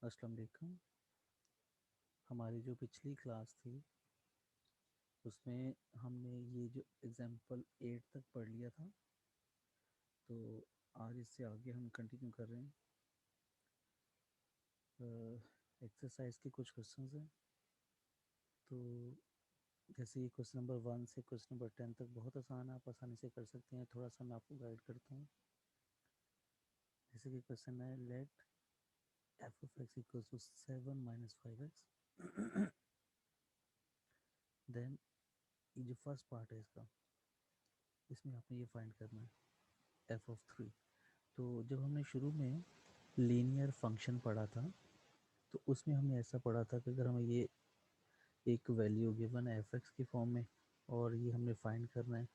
अस्सलाम वालेकुम। हमारी जो पिछली क्लास थी उसमें हमने ये जो एग्जाम्पल 8 तक पढ़ लिया था, तो आज इससे आगे हम कंटिन्यू कर रहे हैं। एक्सरसाइज के कुछ क्वेश्चंस हैं। तो जैसे ये क्वेश्चन नंबर 1 से क्वेश्चन नंबर 10 तक बहुत आसान है, आप आसानी से कर सकते हैं। थोड़ा सा मैं आपको गाइड करता हूँ। जैसे कि क्वेश्चन है, let F of X equals to 7 minus 5x। Then ये जो फर्स्ट पार्ट है इसका, इसमें आपने ये फाइंड करना है एफ ऑफ 3। तो जब हमने शुरू में लीनियर फंक्शन पढ़ा था, तो उसमें हमने ऐसा पढ़ा था कि अगर हमें ये एक वैल्यू गिवन है एफ एक्स की फॉर्म में और ये हमने फाइंड करना है,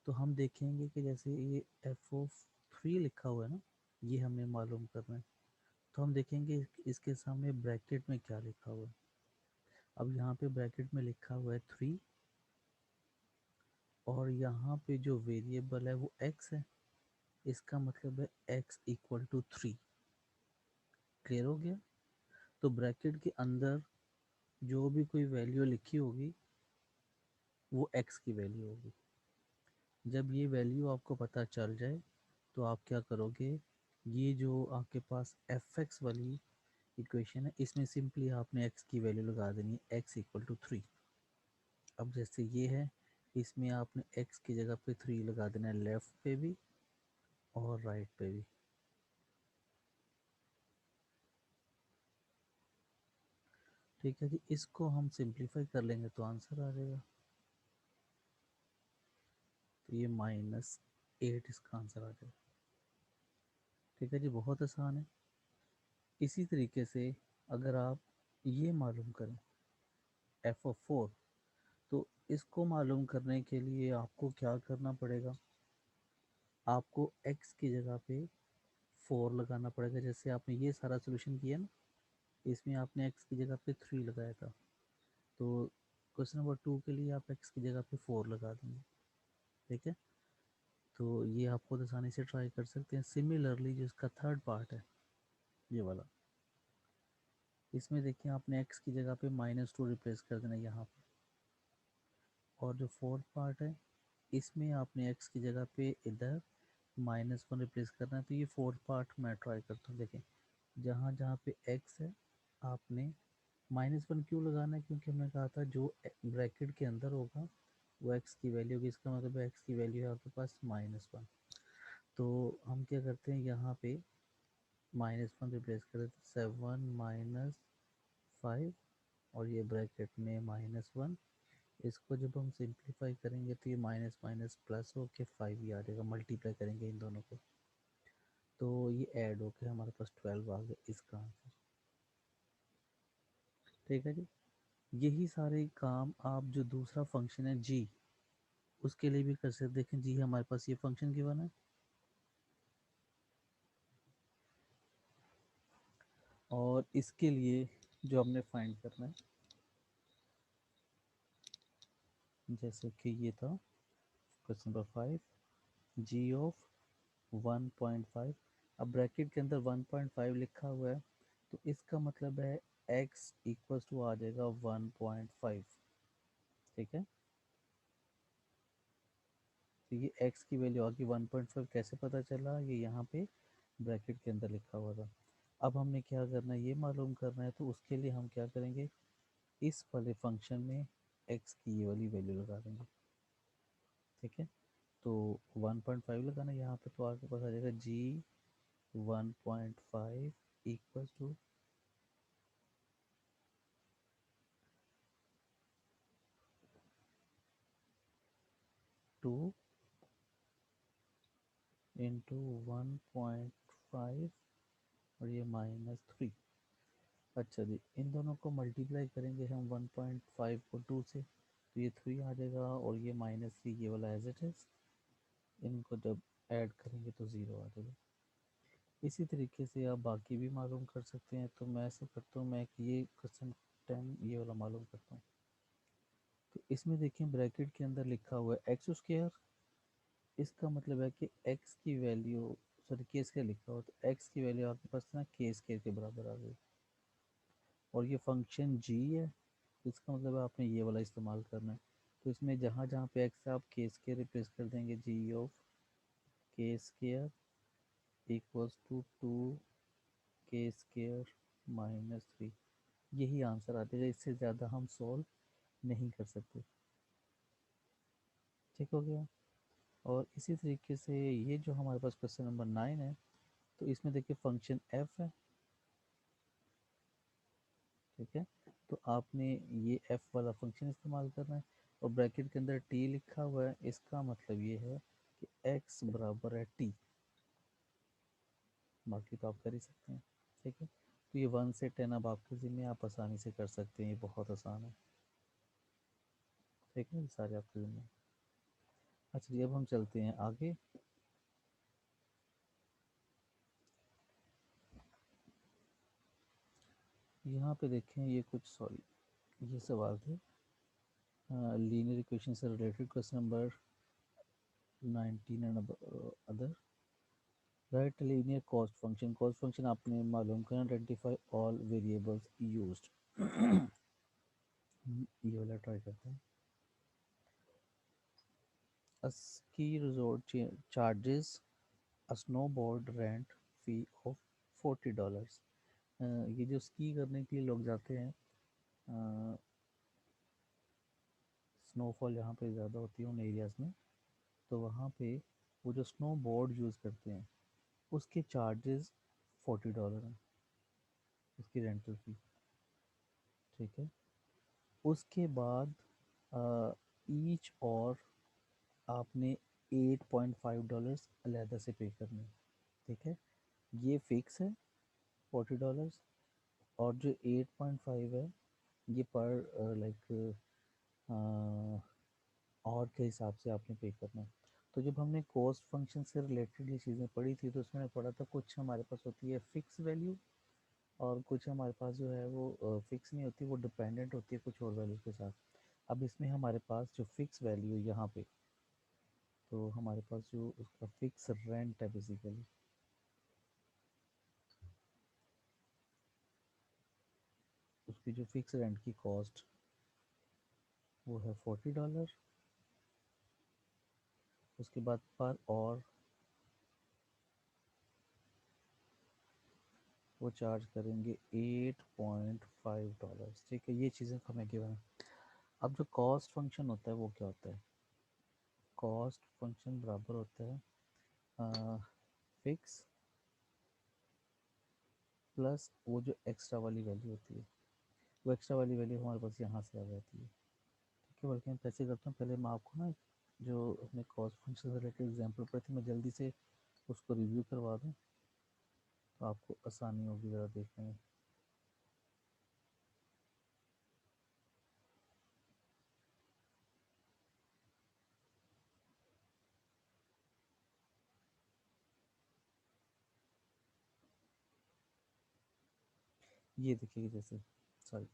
तो हम देखेंगे कि जैसे ये एफ ऑफ 3 लिखा हुआ है ना, ये हमें मालूम करना है। तो हम देखेंगे इसके सामने ब्रैकेट में क्या लिखा हुआ है। अब यहाँ पे ब्रैकेट में लिखा हुआ है 3, और यहाँ पे जो वेरिएबल है वो x है। इसका मतलब है x इक्वल टू 3। क्लियर हो गया? तो ब्रैकेट के अंदर जो भी कोई वैल्यू लिखी होगी वो x की वैल्यू होगी। जब ये वैल्यू आपको पता चल जाए तो आप क्या करोगे, ये जो आपके पास एफ एक्स वाली इक्वेशन है, इसमें सिंपली आपने x की वैल्यू लगा देनी है, x इक्वल टू 3। अब जैसे ये है, इसमें आपने x की जगह पे 3 लगा देना है, लेफ्ट पे भी और राइट पे भी। ठीक है जी, इसको हम सिंप्लीफाई कर लेंगे तो आंसर आ जाएगा। तो ये -8 इसका आंसर आ जाएगा। ठीक है जी, बहुत आसान है। इसी तरीके से अगर आप ये मालूम करें एफ ऑफ 4, तो इसको मालूम करने के लिए आपको क्या करना पड़ेगा, आपको x की जगह पे 4 लगाना पड़ेगा। जैसे आपने ये सारा सोल्यूशन किया ना, इसमें आपने x की जगह पे 3 लगाया था, तो क्वेश्चन नंबर 2 के लिए आप x की जगह पे 4 लगा देंगे। ठीक है, तो ये आप खुद आसानी से ट्राई कर सकते हैं। सिमिलरली जो इसका थर्ड पार्ट है ये वाला, इसमें देखिए आपने x की जगह पे -2 रिप्लेस कर देना यहाँ पे, और जो फोर्थ पार्ट है इसमें आपने x की जगह पे इधर -1 रिप्लेस करना है। तो ये फोर्थ पार्ट मैं ट्राई करता हूँ। देखें, जहाँ जहाँ पे x है आपने -1 क्यों लगाना है, क्योंकि हमने कहा था जो ब्रैकेट के अंदर होगा वो x की वैल्यू होगी। इसका मतलब x की वैल्यू है आपके पास -1। तो हम क्या करते हैं, यहाँ पे -1 रिप्लेस कर देते, 7 माइनस 5 और ये ब्रैकेट में -1। इसको जब हम सिंप्लीफाई करेंगे तो ये माइनस माइनस प्लस हो के 5 ही आ जाएगा। मल्टीप्लाई करेंगे इन दोनों को तो ये ऐड होके हमारे पास 12 आ गया इसका आंसर। ठीक है जी, यही सारे काम आप जो दूसरा फंक्शन है जी, उसके लिए भी कर सकते। देखें जी, हमारे पास ये फंक्शन गिवन है और इसके लिए जो हमने फाइंड करना है, जैसे कि ये था क्वेश्चन नंबर 5, जी ऑफ 1.5। अब ब्रैकेट के अंदर 1.5 लिखा हुआ है, तो इसका मतलब है x इक्वल्स टू आ जाएगा 1.5। ठीक है, तो ये x की वैल्यू आ गई 1.5। कैसे पता चला, ये यहाँ पे ब्रैकेट के अंदर लिखा हुआ था। अब हमने क्या करना है, ये मालूम करना है, तो उसके लिए हम क्या करेंगे, इस वाले फंक्शन में x की ये वाली वैल्यू लगा देंगे। ठीक है, तो 1.5 लगाना यहाँ पे, तो आपके पास आ जाएगा g 1.5 इक्वल्स टू 2 इंटू 1.5 और ये -3। अच्छा जी, इन दोनों को मल्टीप्लाई करेंगे हम 1.5 को 2 से, तो ये 3 आ जाएगा, और ये -3 ये वाला एज इट इज, इनको जब ऐड करेंगे तो 0 आ जाएगा। इसी तरीके से आप बाकी भी मालूम कर सकते हैं। तो मैं ऐसे करता हूँ, मैं ये क्वेश्चन 10 ये वाला मालूम करता हूँ। तो इसमें देखें ब्रैकेट के अंदर लिखा हुआ है एक्स स्क्वायर। इसका मतलब है कि x की वैल्यू, सॉरी के स्क्वायर लिखा हो, तो x की वैल्यू आपके पास ना के स्क्वायर के बराबर आ गई। और ये फंक्शन g है, इसका मतलब है आपने ये वाला इस्तेमाल करना है। तो इसमें जहाँ जहाँ पे x है आप के स्केयर रिप्लेस कर देंगे, g of K square equals to 2 k square -3। यही आंसर आ जाएगा, इससे ज़्यादा हम सॉल्व नहीं कर सकते। ठीक हो गया। और इसी तरीके से ये जो हमारे पास क्वेश्चन नंबर 9 है, तो इसमें देखिए फंक्शन f है। ठीक है, तो आपने ये f वाला फंक्शन इस्तेमाल करना है, और ब्रैकेट के अंदर t लिखा हुआ है, इसका मतलब ये है कि x बराबर है t। बाकी तो आप कर ही सकते हैं। ठीक है, तो ये 1 से 10 अब आपके ज़िम्मे, आप आसानी से कर सकते हैं, ये बहुत आसान है। ठीक है, ये सारे आपके ज़िम्मे। अच्छा जी, अब हम चलते हैं आगे। यहाँ पे देखें, ये कुछ सॉरी ये सवाल थे लीनियर इक्वेशन से related, question number 19 and other. Right linear cost function, cost function आपने मालूम करना, आइडेंटिफाई ऑल वेरिएबल्स यूज्ड। ये वाला ट्राई करते हैं। A ski resort charges a snowboard rent fee of $40। ये जो स्की करने के लिए लोग जाते हैं, स्नोफॉल यहाँ पे ज़्यादा होती है उन एरियाज़ में, तो वहाँ पे वो जो स्नो बोर्ड यूज़ करते हैं उसके चार्जेस $40 हैं, उसकी रेंटल फी। ठीक है, उसके बाद ईच और आपने $8.5 अलहदा से पे करने। ठीक है, ये फिक्स है $40, और जो 8.5 है ये पर लाइक और के हिसाब से आपने पे करना है। तो जब हमने कॉस्ट फंक्शन से रिलेटेड ये चीज़ें पढ़ी थी, तो उसमें पढ़ा था कुछ हमारे पास होती है फिक्स वैल्यू, और कुछ हमारे पास जो है वो फिक्स नहीं होती, वो डिपेंडेंट होती है कुछ और वैल्यू के साथ। अब इसमें हमारे पास जो फिक्स वैल्यू यहाँ पे, तो हमारे पास जो उसका फिक्स रेंट है बेसिकली, उसकी जो फिक्स रेंट की कॉस्ट वो है $40। उसके बाद पर और वो चार्ज करेंगे $8.5। ठीक है, ये चीज़ें हमें गिवन है। अब जो कॉस्ट फंक्शन होता है वो क्या होता है, कॉस्ट फंक्शन बराबर होता है फिक्स प्लस वो जो एक्स्ट्रा वाली वैल्यू होती है, वो एक्स्ट्रा वाली वैल्यू हमारे पास यहाँ से आ जाती है। ठीक है, बल्कि मैं कैसे करता हूँ, पहले मैं आपको ना जो अपने कॉस्ट फंक्शन से रिलेटेड एग्जाम्पल पढ़े थे, मैं जल्दी से उसको रिव्यू करवा दूँ, तो आपको आसानी होगी ज़रा देखने में। ये देखिए, जैसे सॉरी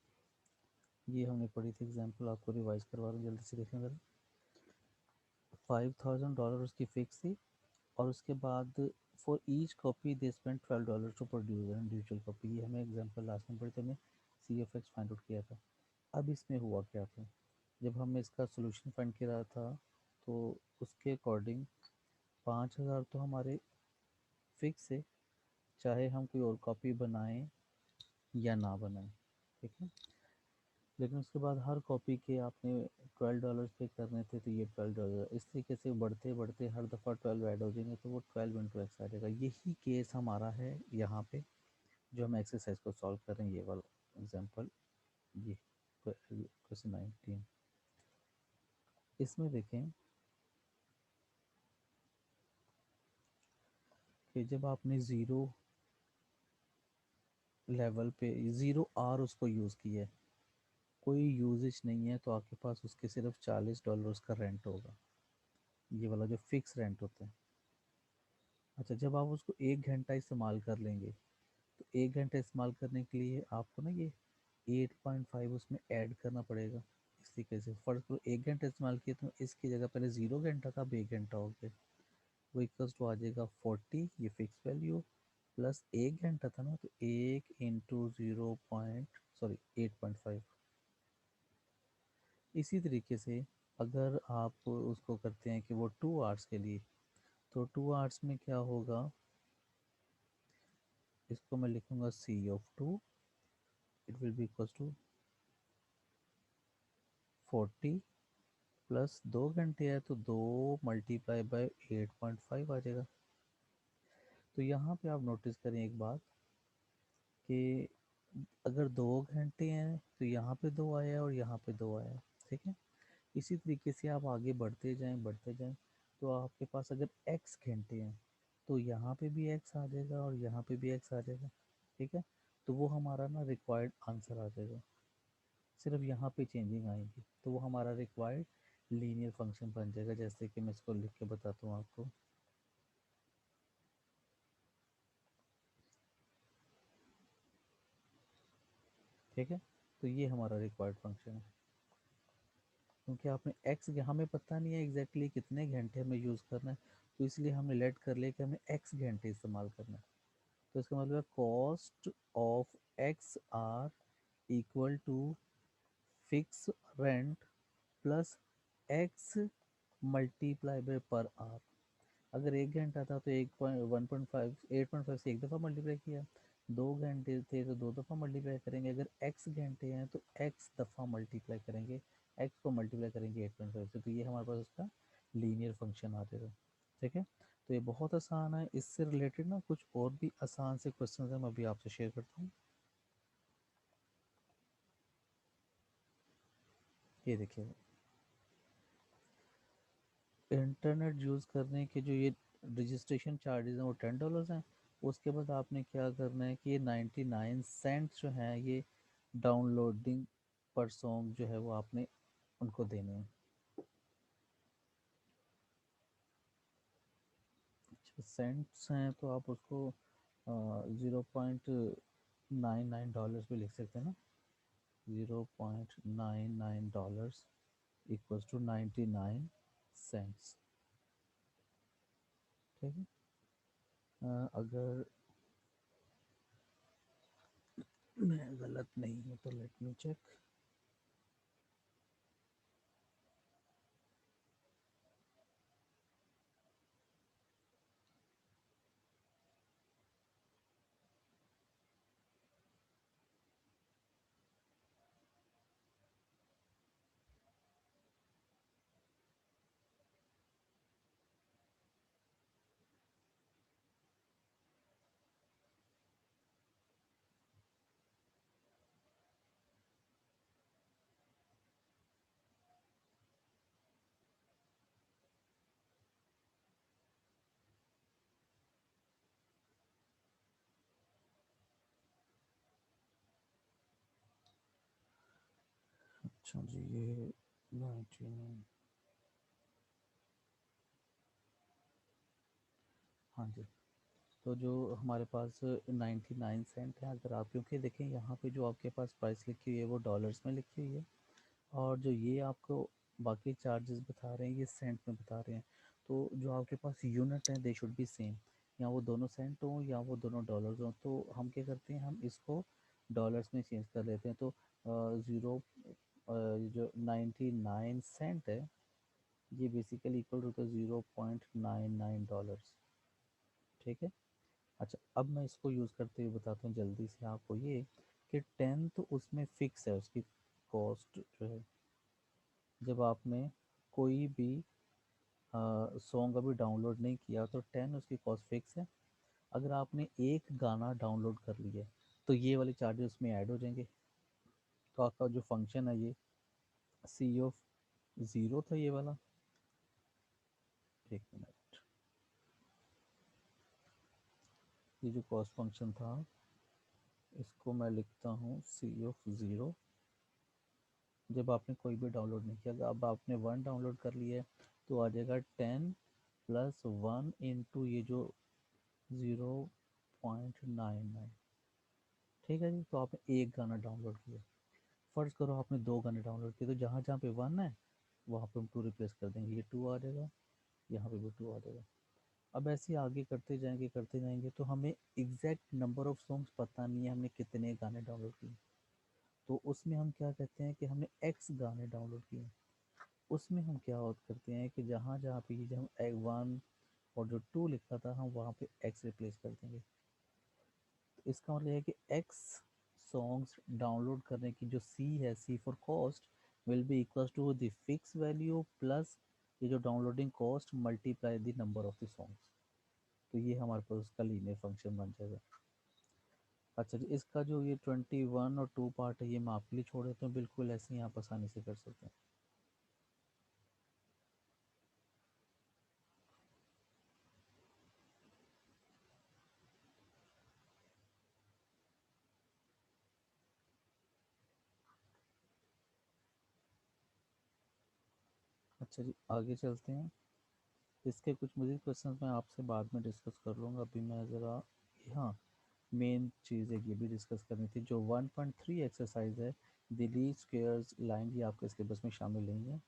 ये हमने पढ़ी थी एग्जाम्पल, आपको रिवाइज करवा रहा हूँ, जल्दी से देखें ज़रा। $5,000 उसकी फिक्स थी, और उसके बाद for each copy they spend $12 to produce an individual copy. ये हमें एग्जाम्पल लास्ट में पढ़ी थी, हमने C F X find out किया था। अब इसमें हुआ क्या था, जब हमने इसका सोल्यूशन फाइंड किया था, तो उसके अकॉर्डिंग 5,000 तो हमारे फिक्स है, चाहे हम कोई और कॉपी बनाएं या ना बनाएं। ठीक है, लेकिन उसके बाद हर कॉपी के आपने $12 पे करने थे, तो ये $12 इस तरीके से बढ़ते बढ़ते हर दफ़ा 12 ऐड हो जाएंगे, तो वो 12 इंटू एक्स आ जाएगा। यही केस हमारा है यहाँ पे, जो हम एक्सरसाइज को सॉल्व कर रहे हैं, ये वाला एग्जांपल, ये क्वेश्चन 19। इसमें देखें कि जब आपने ज़ीरो लेवल पे ज़ीरो आर उसको यूज़ किया है, कोई यूजेज नहीं है, तो आपके पास उसके सिर्फ $40 का रेंट होगा, ये वाला जो फिक्स रेंट होता है। अच्छा, जब आप उसको 1 घंटा इस्तेमाल कर लेंगे, तो 1 घंटा इस्तेमाल करने के लिए आपको ना ये 8.5 उसमें ऐड करना पड़ेगा। इस तरीके से फर्स्ट करो, 1 घंटा इस्तेमाल किया, तो इसकी जगह पहले 0 घंटा था, अब 1 घंटा हो गया, वो इक्वल्स टू आ जाएगा 40, ये फिक्स वैल्यू, प्लस 1 घंटा था ना, तो 1 इंटू 0.5 सॉरी 8.5। इसी तरीके से अगर आप उसको करते हैं कि वो 2 आवर्स के लिए, तो 2 आवर्स में क्या होगा, इसको मैं लिखूंगा C(2), it will be equal to 40 plus 2 घंटे है तो 2 × 8.5 आ जाएगा। तो यहाँ पे आप नोटिस करें एक बात कि अगर 2 घंटे हैं तो यहाँ पे 2 आया और यहाँ पे 2 आया, ठीक है। इसी तरीके से आप आगे बढ़ते जाएं तो आपके पास अगर x घंटे हैं तो यहाँ पे भी x आ जाएगा और यहाँ पे भी x आ जाएगा, ठीक है। तो वो हमारा ना रिक्वायर्ड आंसर आ जाएगा, सिर्फ यहाँ पे चेंजिंग आएगी तो वो हमारा रिक्वायर्ड लीनियर फंक्शन बन जाएगा। जैसे कि मैं इसको लिख के बताता हूँ आपको, ठीक है। तो ये हमारा रिक्वायर्ड फंक्शन है, क्योंकि आपने x हमें पता नहीं है एग्जैक्टली कितने घंटे हमें यूज़ करना है, तो इसलिए हमने लेट कर लिया कि हमें x घंटे इस्तेमाल करना है। तो इसका मतलब है cost of x are equal to fix rent plus x multiply by per hour. अगर 1 घंटा था तो 1.1.5 8.5 से एक दफ़ा मल्टीप्लाई किया, 2 घंटे थे तो 2 दफ़ा मल्टीप्लाई करेंगे, अगर x घंटे हैं तो x दफ़ा मल्टीप्लाई करेंगे, x को मल्टीप्लाई करेंगे 8.5 से, तो ये हमारे पास उसका लीनियर फंक्शन आ जाएगा, ठीक है। तो ये बहुत आसान है। इससे रिलेटेड ना कुछ और भी आसान से क्वेश्चन है, मैं अभी आपसे शेयर करता हूँ। ये देखिए, इंटरनेट यूज़ करने के जो ये रजिस्ट्रेशन चार्जेस हैं वो $10 हैं। उसके बाद आपने क्या करना है कि ये 99 सेंट जो हैं ये डाउनलोडिंग पर सॉन्ग जो है वो आपने उनको देने हैं। अच्छा, सेंट्स हैं तो आप उसको 0.99 डॉलर्स भी लिख सकते हैं ना, $0.99 इक्वल्स टू 99 सेंट्स, ठीक है। अगर मैं गलत नहीं हूँ तो लेट मी चेक। अच्छा जी, ये 99, हाँ जी। तो जो हमारे पास 99 सेंट है, अगर आप, क्योंकि देखें यहाँ पे जो आपके पास प्राइस लिखी हुई है वो डॉलर्स में लिखी हुई है, और जो ये आपको बाकी चार्जेस बता रहे हैं ये सेंट में बता रहे हैं। तो जो आपके पास यूनिट है दे शुड बी सेम, या वो दोनों सेंट हों या वो दोनों डॉलर्स हों। तो हम क्या करते हैं, हम इसको डॉलर्स में चेंज कर लेते हैं। तो ज़ीरो जो 99 सेंट है ये बेसिकली इक्वल टू होता है $0.99, ठीक है। अच्छा, अब मैं इसको यूज़ करते हुए बताता हूँ जल्दी से आपको ये कि 10 तो उसमें फिक्स है उसकी कॉस्ट जो है। जब आपने कोई भी सॉन्ग अभी डाउनलोड नहीं किया तो 10 उसकी कॉस्ट फिक्स है। अगर आपने एक गाना डाउनलोड कर लिया तो ये वाले चार्जेस उसमें ऐड हो जाएंगे। तो आपका जो फंक्शन है ये C(0) था ये वाला, एक मिनट, ये जो कॉस्ट फंक्शन था इसको मैं लिखता हूँ C(0). जब आपने कोई भी डाउनलोड नहीं किया, अब आपने 1 डाउनलोड कर लिया है तो आ जाएगा 10 + 1 इंटू ये जो 0.99, ठीक है जी। तो आपने एक गाना डाउनलोड किया, फ़र्ज़ करो आपने 2 गाने डाउनलोड किए, तो जहाँ जहाँ पे 1 है वहाँ पे हम 2 रिप्लेस कर देंगे, ये 2 आ जाएगा, यहाँ पे भी 2 आ जाएगा। अब ऐसे ही आगे करते जाएंगे तो हमें एग्जैक्ट नंबर ऑफ सॉन्ग्स पता नहीं है हमने कितने गाने डाउनलोड किए। तो उसमें हम क्या कहते हैं कि हमने एक्स गाने डाउनलोड किए, उसमें हम क्या होत करते हैं कि जहाँ जहाँ पे ये जो हम एक वन और जो टू लिखा था हम वहाँ पे एक्स रिप्लेस कर देंगे। तो इसका मतलब है कि एक्स सॉन्ग्स डाउनलोड करने की जो सी है, C for cost will be equal to the fix value plus ये जो downloading cost multiply the number of the songs. तो ये हमारे पास उसका लीनियर फंक्शन बन जाएगा। अच्छा जी, इसका जो ये 21 और 2 पार्ट है ये मैं आपके लिए छोड़ देता हूँ, बिल्कुल ऐसे ही आप आसानी से कर सकते हैं। अच्छा जी, आगे चलते हैं। इसके कुछ मज़ीद क्वेश्चन मैं आपसे बाद में डिस्कस कर लूँगा, अभी मैं ज़रा, हाँ, मेन चीज़ एक ये भी डिस्कस करनी थी, जो 1.3 एक्सरसाइज है दिल्ली स्क्वेयर्स लाइन, ये आपके सिलेबस में शामिल नहीं है।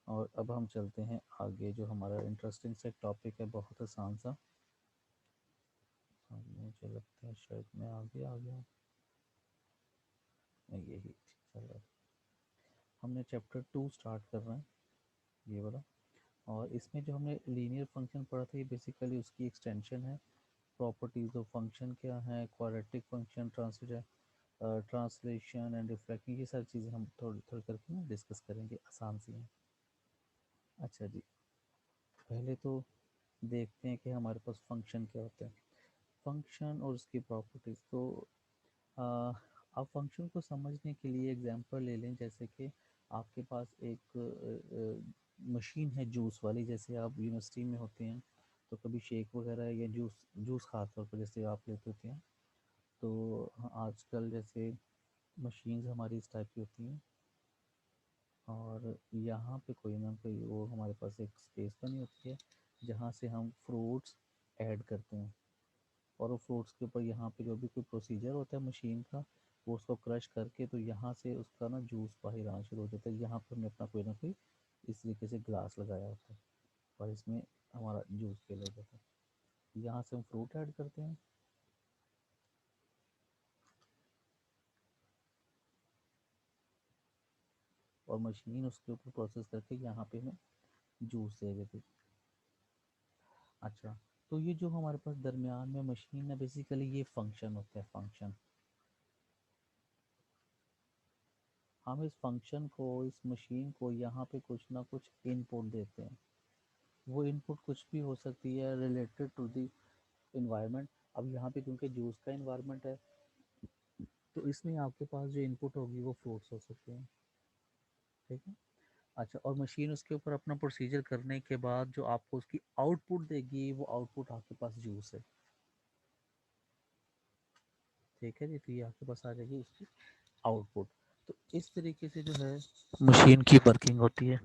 और अब हम चलते हैं आगे, जो हमारा इंटरेस्टिंग से टॉपिक है, बहुत आसान सा। हाँ, मुझे लगता है शायद मैं आगे आ गया हूँ। नहीं, यही ठीक चल रहा है। हमने चैप्टर 2 स्टार्ट कर रहे हैं, ये वाला। और इसमें जो हमने लीनियर फंक्शन पढ़ा था ये बेसिकली उसकी एक्सटेंशन है। प्रॉपर्टीज ऑफ फंक्शन क्या है, quadratic function, translation and reflecting, ये सारी चीज़ें हम थोड़ी थोड़ी करके ना डिस्कस करेंगे, आसान सी हैं। अच्छा जी, पहले तो देखते हैं कि हमारे पास फंक्शन क्या होता है, फंक्शन और उसकी प्रॉपर्टीज़। तो आ, आप फंक्शन को समझने के लिए एग्जांपल ले लें, जैसे कि आपके पास एक मशीन है जूस वाली, जैसे आप यूनिवर्सिटी में होते हैं तो कभी शेक वगैरह या जूस जूस खास तौर पर जैसे आप लेते होते हैं, तो हाँ, आजकल जैसे मशीन्स हमारी इस टाइप की होती हैं, और यहाँ पे कोई ना कोई वो हमारे पास एक स्पेस बनी होती है जहाँ से हम फ्रूट्स ऐड करते हैं, और वो फ्रूट्स के ऊपर यहाँ पे जो भी कोई प्रोसीजर होता है मशीन का, वो उसको क्रश करके तो यहाँ से उसका ना जूस बाहर आना शुरू हो जाता है। यहाँ पर हमने अपना कोई ना कोई इस तरीके से ग्लास लगाया होता है और इसमें हमारा जूस फिल हो जाता है। यहाँ से हम फ्रूट ऐड करते हैं और मशीन उसके ऊपर प्रोसेस करके यहाँ पे हमें जूस दे देती है। अच्छा, तो ये जो हमारे पास दरमियान में मशीन है, बेसिकली ये फंक्शन होता है, फंक्शन। हम इस फंक्शन को, इस मशीन को यहाँ पे कुछ ना कुछ इनपुट देते हैं। वो इनपुट कुछ भी हो सकती है रिलेटेड टू दी इन्वायरमेंट। अब यहाँ पे क्योंकि जूस का इन्वायरमेंट है, तो इसमें आपके पास जो इनपुट होगी वो फ्रूट्स हो सकते हैं, ठीक है। अच्छा, और मशीन उसके ऊपर अपना प्रोसीजर करने के बाद जो आपको उसकी आउटपुट देगी, वो आउटपुट आपके पास जूस है, ठीक है जी। तो ये आपके पास आ जाएगी उसकी आउटपुट। तो इस तरीके से जो है मशीन की वर्किंग होती है।